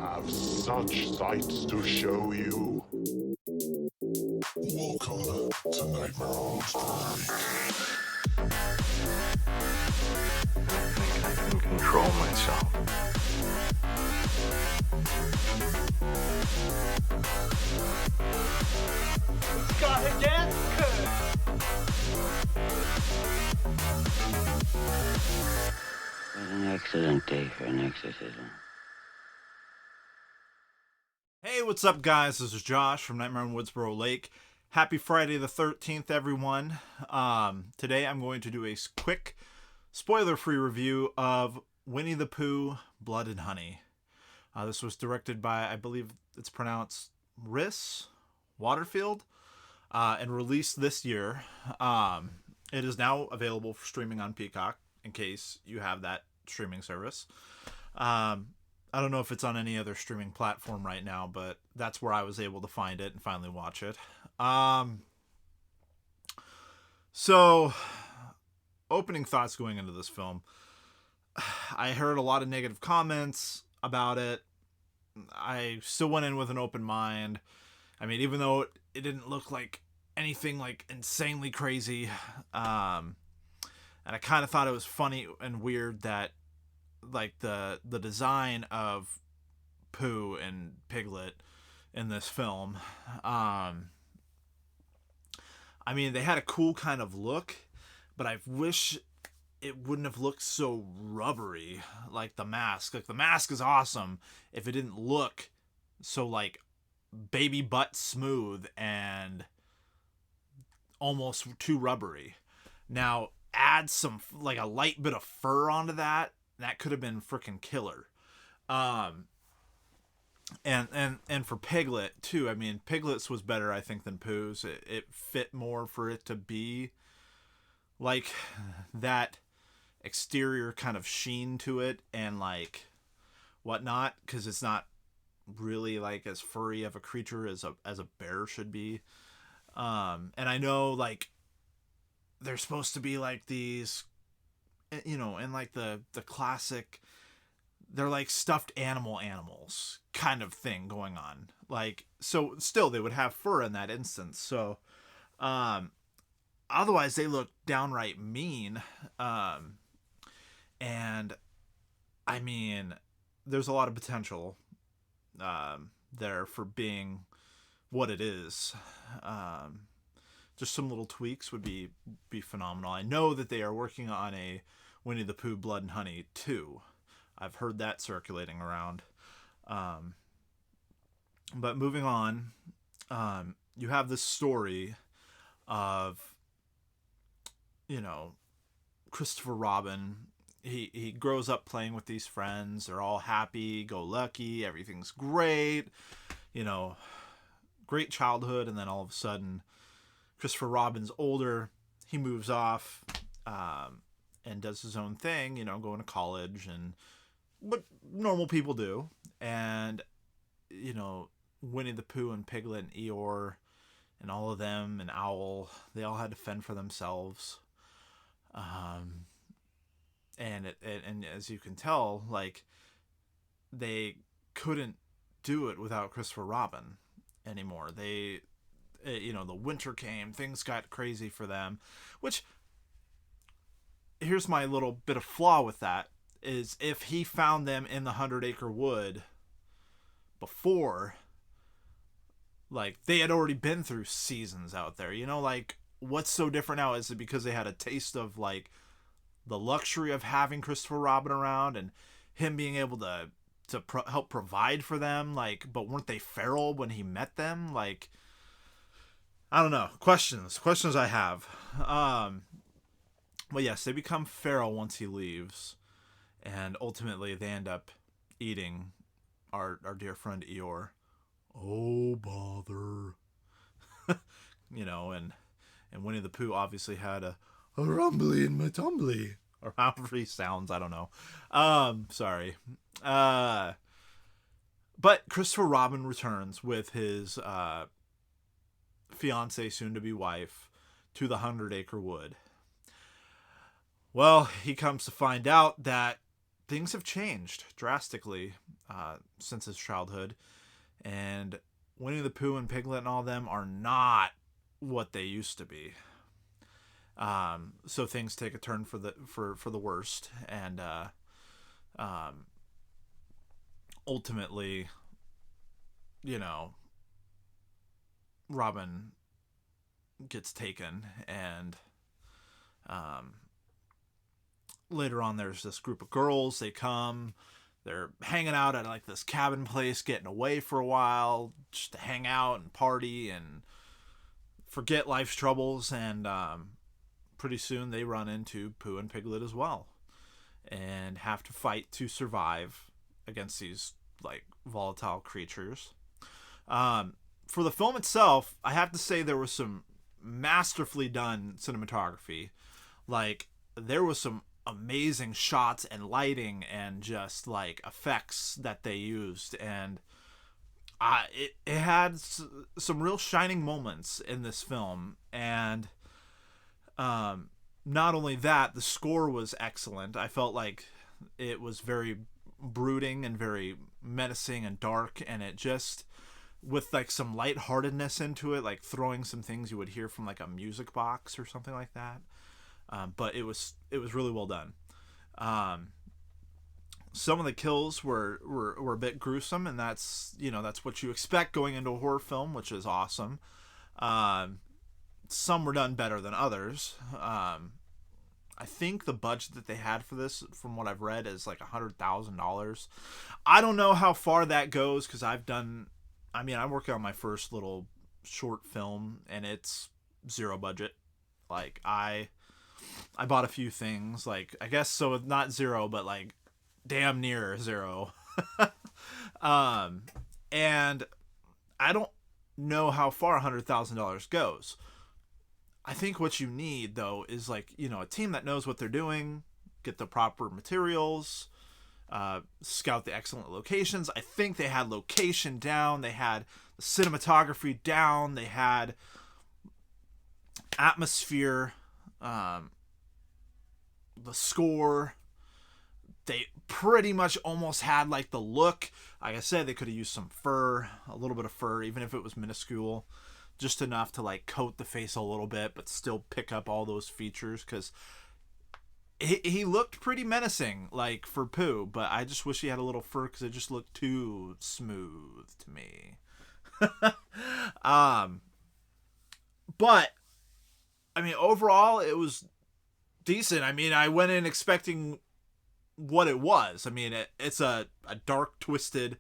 have such sights to show you. Welcome to Nightmare on Elm Street. I can control myself. It's got a death curse. What an excellent day for an exorcism. Hey, what's up, guys? This is Josh from Nightmare on Woodsboro Lake. Happy Friday the 13th, everyone. Today I'm going to do a quick, spoiler-free review of Winnie the Pooh, Blood and Honey. This was directed by, I believe it's pronounced Rhys Waterfield, and released this year. It is now available for streaming on Peacock, in case you have that streaming service. I don't know if it's on any other streaming platform right now, but that's where I was able to find it and finally watch it. So, opening thoughts going into this film. I heard a lot of negative comments about it. I still went in with an open mind. I mean, even though it didn't look like anything like insanely crazy, and I kind of thought it was funny and weird that like the design of Pooh and Piglet in this film, I mean, they had a cool kind of look, but I wish it wouldn't have looked so rubbery like the mask. Like, the mask is awesome if it didn't look so like baby butt smooth and almost too rubbery. Now add some like a light bit of fur onto that could have been freaking killer. And for Piglet too, I mean, Piglet's was better, I think, than Pooh's. It fit more for it to be like that exterior kind of sheen to it and like whatnot, because it's not really like as furry of a creature as a bear should be. And I know like they're supposed to be like these, you know, and like the classic, they're like stuffed animals kind of thing going on. Like, so still they would have fur in that instance. So, otherwise they look downright mean. And I mean, there's a lot of potential, there for being what it is. Just some little tweaks would be phenomenal. I know that they are working on a Winnie the Pooh Blood and Honey 2. I've heard that circulating around. But moving on, you have this story of, you know, Christopher Robin. He grows up playing with these friends. They're all happy, go lucky, everything's great. You know, great childhood, and then all of a sudden, Christopher Robin's older. He moves off, and does his own thing, you know, going to college and what normal people do. And, you know, Winnie the Pooh and Piglet and Eeyore and all of them and Owl, they all had to fend for themselves. And as you can tell, like, they couldn't do it without Christopher Robin anymore. They, you know, the winter came, things got crazy for them, which, here's my little bit of flaw with that, is if he found them in the 100 Acre Wood before, like, they had already been through seasons out there, you know, like, what's so different now? Is it because they had a taste of, like, the luxury of having Christopher Robin around and him being able to help provide for them, like, but weren't they feral when he met them? Like, I don't know. Questions I have. But yes, they become feral once he leaves, and ultimately they end up eating our dear friend Eeyore. Oh, bother. You know, and Winnie the Pooh obviously had a rumbly in my tumbly, or however he sounds, I don't know. Sorry. But Christopher Robin returns with his fiance, soon-to-be wife, to the 100 Acre Wood. Well, he comes to find out that things have changed drastically since his childhood, and Winnie the Pooh and Piglet and all them are not what they used to be. So things take a turn for the worst, and ultimately, Robin gets taken, and later on there's this group of girls. They're hanging out at like this cabin place, getting away for a while just to hang out and party and forget life's troubles, and pretty soon they run into Pooh and Piglet as well and have to fight to survive against these like volatile creatures. For the film itself, I have to say there was some masterfully done cinematography. Like, there was some amazing shots and lighting and just like effects that they used, and it had some real shining moments in this film. And not only that, the score was excellent. I felt like it was very brooding and very menacing and dark, and it just, with like some lightheartedness into it, like throwing some things you would hear from like a music box or something like that. But it was really well done. Some of the kills were a bit gruesome, and that's what you expect going into a horror film, which is awesome. Some were done better than others. I think the budget that they had for this, from what I've read, is like $100,000. I don't know how far that goes, because I'm working on my first little short film, and it's zero budget. Like, I bought a few things, like, I guess, so not zero, but like damn near zero. And I don't know how far $100,000 goes. I think what you need, though, is like, a team that knows what they're doing, get the proper materials, scout the excellent locations. I think they had location down, they had the cinematography down, they had atmosphere, the score. They pretty much almost had like the look. Like I said, they could have used some fur, a little bit of fur, even if it was minuscule, just enough to like coat the face a little bit, but still pick up all those features, because he looked pretty menacing, like, for Pooh, but I just wish he had a little fur, because it just looked too smooth to me. But I mean, overall, it was decent. I mean, I went in expecting what it was. I mean, it's a dark, twisted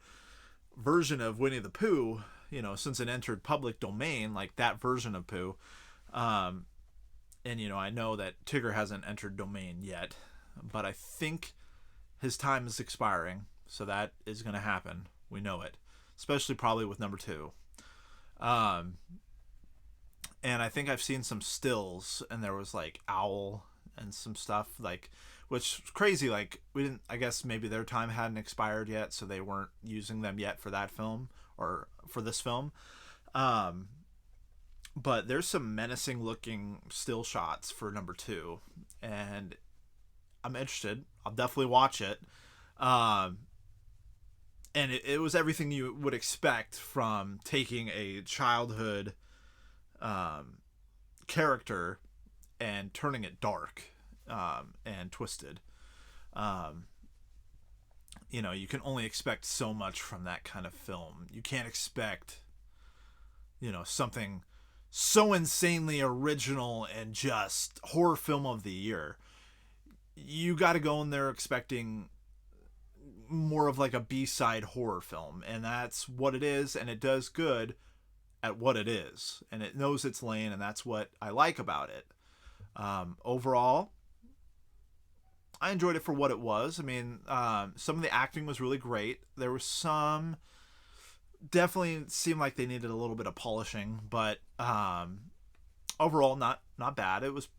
version of Winnie the Pooh, since it entered public domain, like that version of Pooh. And, I know that Tigger hasn't entered domain yet, but I think his time is expiring, so that is going to happen. We know it, especially probably with number 2. And I think I've seen some stills, and there was like Owl and some stuff, like, which is crazy. Like, I guess maybe their time hadn't expired yet, so they weren't using them yet for that film, or for this film. But there's some menacing looking still shots for number 2, and I'm interested. I'll definitely watch it. And it was everything you would expect from taking a childhood character and turning it dark and twisted. You can only expect so much from that kind of film. You can't expect, something so insanely original and just horror film of the year. You got to go in there expecting more of like a B-side horror film, and that's what it is, and it does good at what it is, and it knows its lane, and that's what I like about it. Overall, I enjoyed it for what it was. I mean, some of the acting was really great. There was some definitely seemed like they needed a little bit of polishing, but overall not bad. It was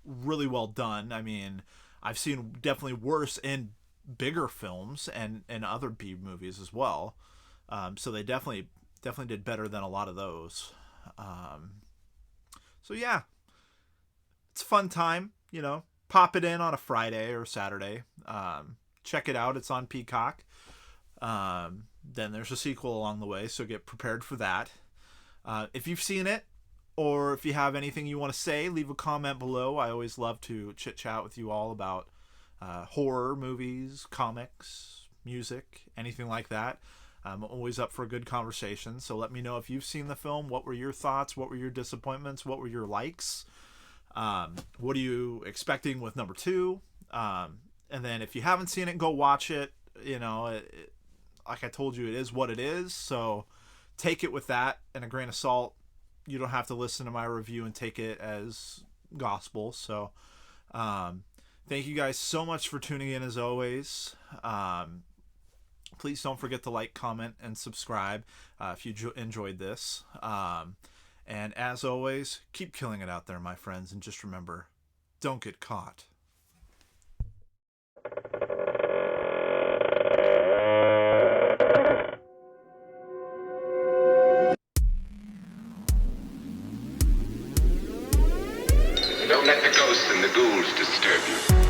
really well done. I mean, I've seen definitely worse in bigger films and other B movies as well. So they definitely did better than a lot of those. So yeah, it's a fun time, pop it in on a Friday or Saturday. check it out. It's on Peacock. Then there's a sequel along the way, so get prepared for that. If you've seen it, or if you have anything you want to say, leave a comment below. I always love to chit-chat with you all about horror movies, comics, music, anything like that. I'm always up for a good conversation, so let me know if you've seen the film. What were your thoughts? What were your disappointments? What were your likes? What are you expecting with number 2? And then if you haven't seen it, go watch it. You know, like I told you, it is what it is, so take it with that and a grain of salt. You don't have to listen to my review and take it as gospel. So thank you guys so much for tuning in as always. Please don't forget to like, comment, and subscribe if you enjoyed this. And as always, keep killing it out there, my friends. And just remember, don't get caught. Don't let the ghosts and the ghouls disturb you.